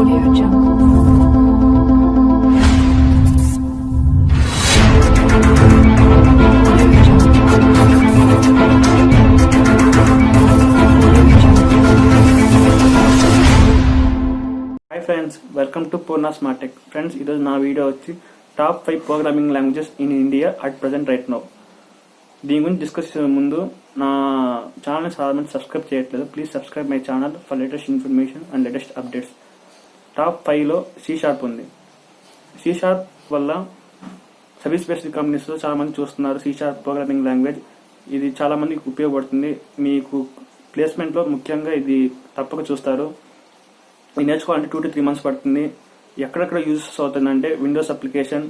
Audio Jungle. Hi friends, welcome to Purna Smart Tech. Friends, this is my video వచ్చి top 5 programming languages in India at present right now. దీని గురించి discuss చేసే ముందు నా ఛానల్ని చాలా మంది సబ్స్క్రైబ్ చేయట్లేదు. Please subscribe my channel for latest information and latest updates. Top 5లో C# ఉంది. C# వల్ల సర్వీస్ బేస్డ్ కంపెనీస్లో చాలా మంది చూస్తున్నారు. C# ప్రోగ్రామింగ్ లాంగ్వేజ్ ఇది చాలా మందికి ఉపయోగపడుతుంది. మీకు ప్లేస్మెంట్లో ముఖ్యంగా ఇది తప్పక చూస్తారు. ఇది నేర్చుకోవాలంటే 2 to 3 months పడుతుంది. ఎక్కడెక్కడ యూజెస్ అవుతుందంటే Windows application,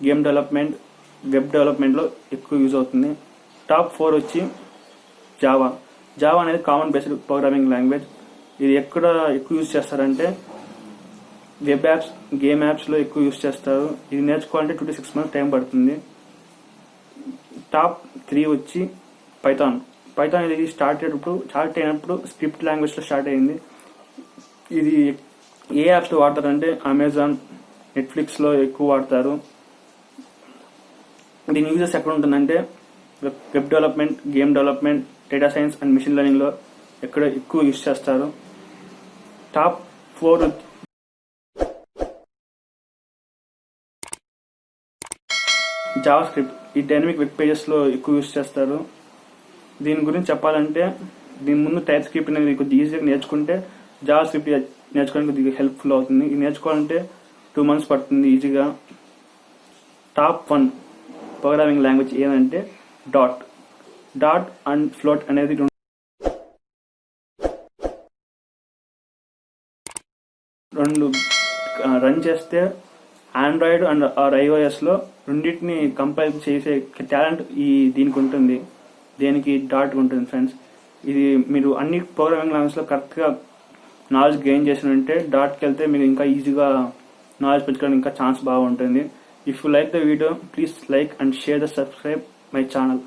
game development, web డెవలప్మెంట్లో ఎక్కువ యూజ్ అవుతుంది. టాప్ 4 వచ్చి జావా. జావా అనేది కామన్ బేస్డ్ ప్రోగ్రామింగ్ లాంగ్వేజ్. ఇది ఎక్కడ ఎక్కువ యూజ్ చేస్తారంటే వెబ్ యాప్స్, గేమ్ యాప్స్లో ఎక్కువ యూజ్ చేస్తారు. ఇది నేర్చుకోవాలంటే 2 to 6 months టైం పడుతుంది. టాప్ 3 వచ్చి పైథాన్. పైథాన్ ఇది స్టార్ట్ అయినప్పుడు స్క్రిప్ట్ లాంగ్వేజ్లో స్టార్ట్ అయింది. ఇది ఏ యాప్స్లో వాడతారంటే అమెజాన్, నెట్ఫ్లిక్స్లో ఎక్కువ వాడతారు. దీని యూజెస్ ఎక్కడ ఉంటుందంటే web development, game development, data science and machine లెర్నింగ్లో ఎక్కడ ఎక్కువ యూజ్ చేస్తారు. Top 4 JavaScript. ఈ డైనమిక్ వెబ్ పేజెస్లో ఎక్కువ యూజ్ చేస్తారు. దీని గురించి చెప్పాలంటే దీని ముందు టైప్ స్క్రిప్ట్ అనేది కొద్దిగా ఈజీగా నేర్చుకుంటే జావా స్క్రిప్ట్ నేర్చుకోవడానికి కొద్దిగా హెల్ప్ఫుల్ అవుతుంది. ఇది నేర్చుకోవాలంటే 2 months పడుతుంది ఈజీగా. టాప్ 1 ప్రోగ్రామింగ్ లాంగ్వేజ్ ఏదంటే డాట్ అండ్ ఫ్లోట్ అనేది రెండు రన్ చేస్తే ఆండ్రాయిడ్ అండ్ iOS-లో రెండింటిని కంపైల్ చేసే టాలెంట్ దీనికి ఉంటుంది. దేనికి డాట్ ఉంటుంది ఫ్రెండ్స్. ఇది మీరు అన్ని ప్రోగ్రామింగ్ లాంగ్వేజ్లో కరెక్ట్గా నాలెడ్జ్ గెయిన్ చేసినంటే డాట్కి వెళ్తే మీకు ఇంకా ఈజీగా నాలెడ్జ్ పెంచుకోవడానికి ఇంకా ఛాన్స్ బాగుంటుంది. If you like the video, please like and share the subscribe my channel.